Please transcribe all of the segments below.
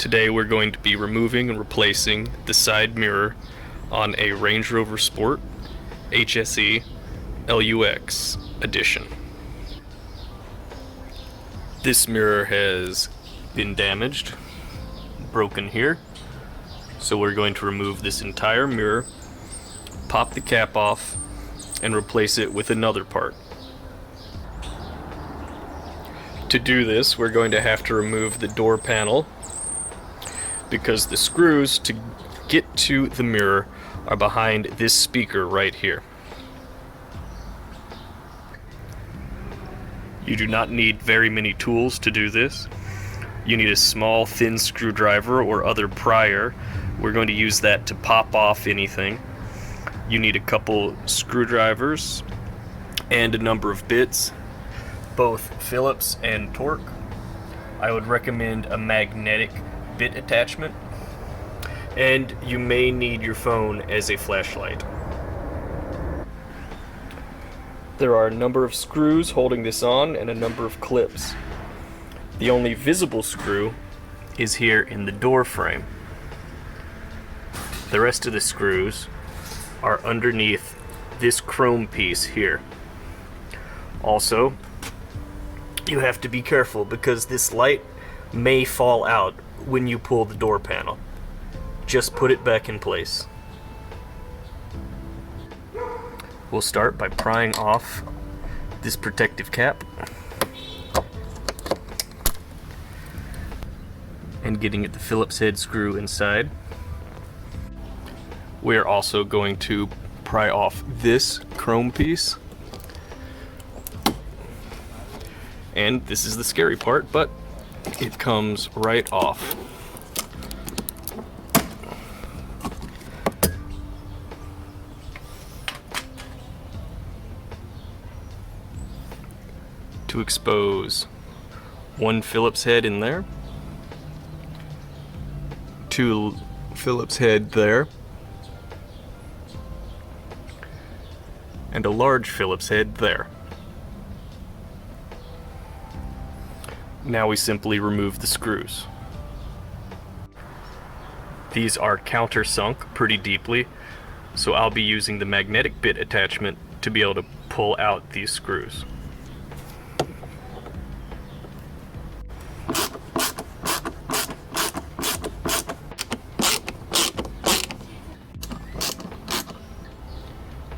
Today we're going to be removing and replacing the side mirror on a Range Rover Sport HSE Lux edition. This mirror has been damaged, broken here, so we're going to remove this entire mirror, pop the cap off, and replace it with another part. To do this, we're going to have to remove the door panel because the screws to get to the mirror are behind this speaker right here. You do not need very many tools to do this. You need a small, thin screwdriver or other prier. We're going to use that to pop off anything. You need a couple screwdrivers and a number of bits, both Phillips and torx. I would recommend a magnetic bit attachment, and you may need your phone as a flashlight. There are a number of screws holding this on and a number of clips. The only visible screw is here in the door frame. The rest of the screws are underneath this chrome piece here. Also, you have to be careful because this light may fall out when you pull the door panel. Just put it back in place. We'll start by prying off this protective cap and getting at the Phillips head screw inside. We are also going to pry off this chrome piece. And this is the scary part, but it comes right off. To expose one Phillips head in there, two Phillips head there, and a large Phillips head there. Now we simply remove the screws. These are countersunk pretty deeply, so I'll be using the magnetic bit attachment to be able to pull out these screws.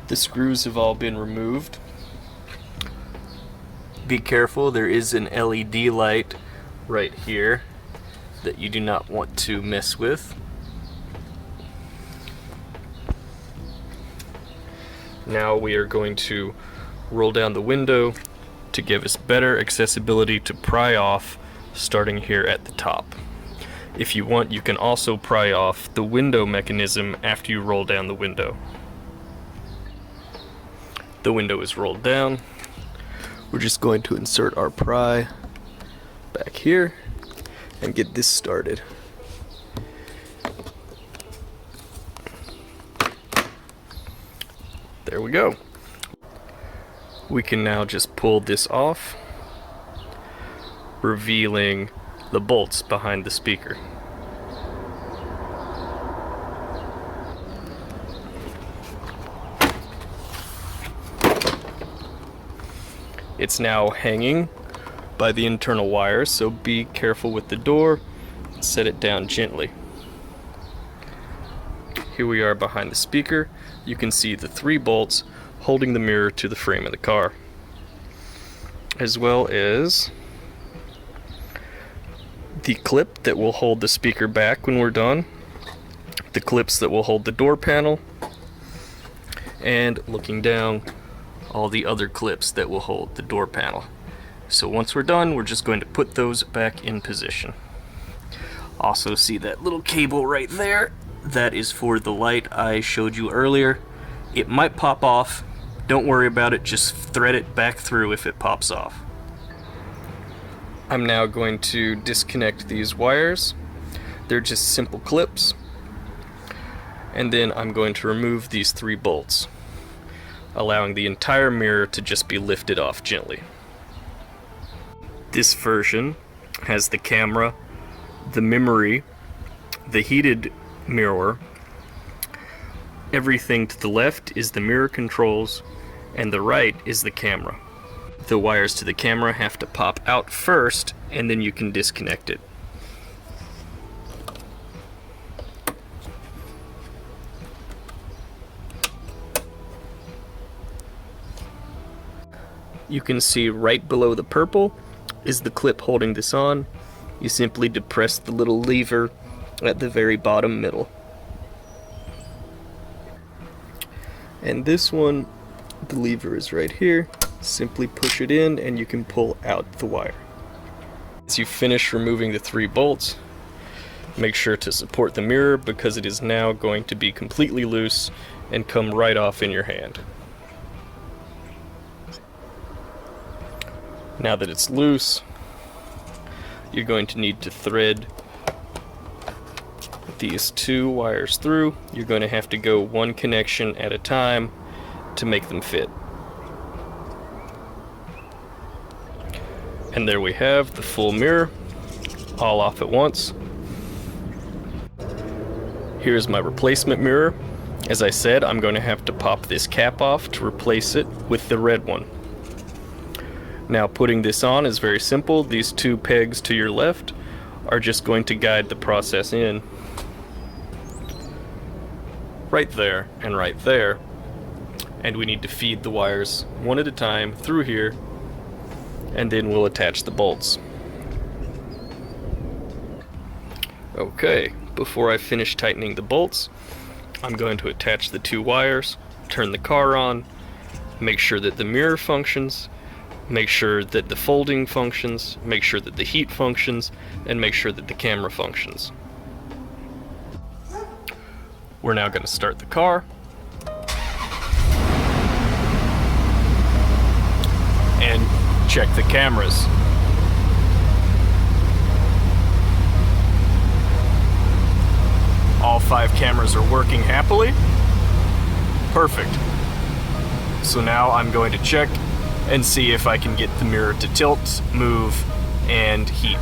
The screws have all been removed. Be careful, there is an LED light right here that you do not want to mess with. Now we are going to roll down the window to give us better accessibility to pry off, starting here at the top. If you want, you can also pry off the window mechanism after you roll down the window. The window is rolled down. We're just going to insert our pry back here and get this started. There we go. We can now just pull this off, revealing the bolts behind the speaker. It's now hanging by the internal wires, so be careful with the door. Set it down gently. Here we are behind the speaker. You can see the 3 bolts holding the mirror to the frame of the car, as well as the clip that will hold the speaker back when we're done, the clips that will hold the door panel, and looking down, all the other clips that will hold the door panel. So once we're done, we're just going to put those back in position. Also see that little cable right there? That is for the light I showed you earlier. It might pop off. Don't worry about it, just thread it back through if it pops off. I'm now going to disconnect these wires. They're just simple clips. And then I'm going to remove these 3 bolts, allowing the entire mirror to just be lifted off gently. This version has the camera, the memory, the heated mirror, everything to the left is the mirror controls, and the right is the camera. The wires to the camera have to pop out first, and then you can disconnect it. You can see right below the purple is the clip holding this on. You simply depress the little lever at the very bottom middle. And this one, the lever is right here. Simply push it in and you can pull out the wire. As you finish removing the 3 bolts, make sure to support the mirror because it is now going to be completely loose and come right off in your hand. Now that it's loose, you're going to need to thread these 2 wires through. You're going to have to go 1 connection at a time to make them fit. And there we have the full mirror, all off at once. Here's my replacement mirror. As I said, I'm going to have to pop this cap off to replace it with the red one. Now putting this on is very simple. These 2 pegs to your left are just going to guide the process in. Right there and right there. And we need to feed the wires one at a time through here, and then we'll attach the bolts. Okay, before I finish tightening the bolts, I'm going to attach the 2 wires, turn the car on, make sure that the mirror functions, make sure that the folding functions, make sure that the heat functions, and make sure that the camera functions. We're now going to start the car. And check the cameras. All 5 cameras are working happily. Perfect. So now I'm going to check and see if I can get the mirror to tilt, move, and heat.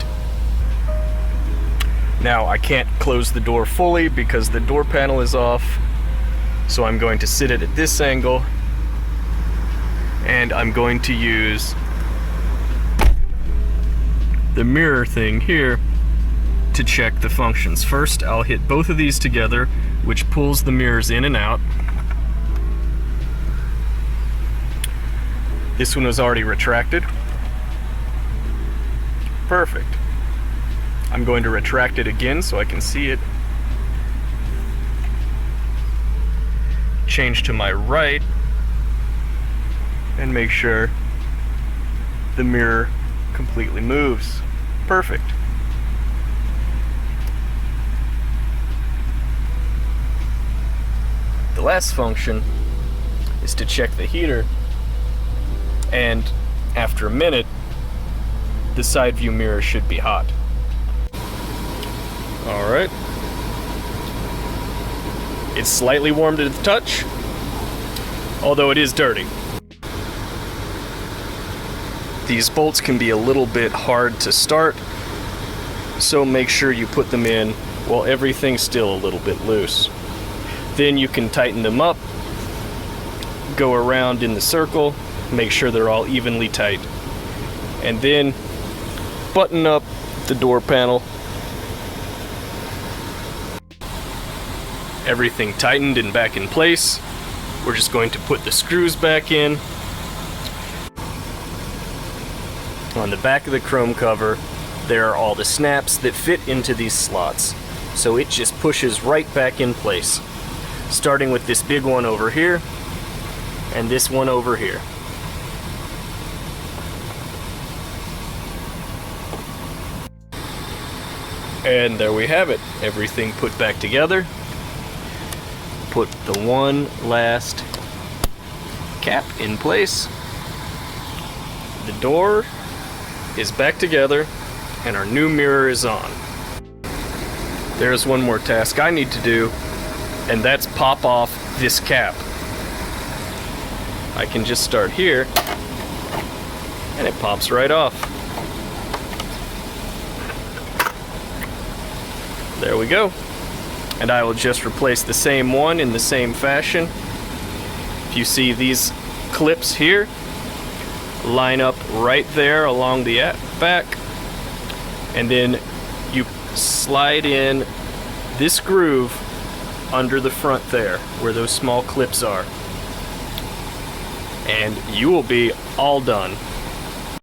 Now I can't close the door fully because the door panel is off, so I'm going to sit it at this angle, and I'm going to use the mirror thing here to check the functions. First, I'll hit both of these together, which pulls the mirrors in and out. This one was already retracted. Perfect. I'm going to retract it again so I can see it. Change to my right and make sure the mirror completely moves. Perfect. The last function is to check the heater, and after a minute, the side view mirror should be hot. Alright. It's slightly warm to the touch, although it is dirty. These bolts can be a little bit hard to start, so make sure you put them in while everything's still a little bit loose. Then you can tighten them up, go around in the circle, make sure they're all evenly tight, and then button up the door panel. Everything tightened and back in place. We're just going to put the screws back in. On the back of the chrome cover, there are all the snaps that fit into these slots, so it just pushes right back in place, starting with this big one over here and this one over here. And there we have it, everything put back together. Put the one last cap in place. The door is back together and our new mirror is on. There's one more task I need to do, and that's pop off this cap. I can just start here and it pops right off. There we go. and I will just replace the same one in the same fashion. If you see these clips here, line up right there along the back, and then you slide in this groove under the front there where those small clips are, and you will be all done.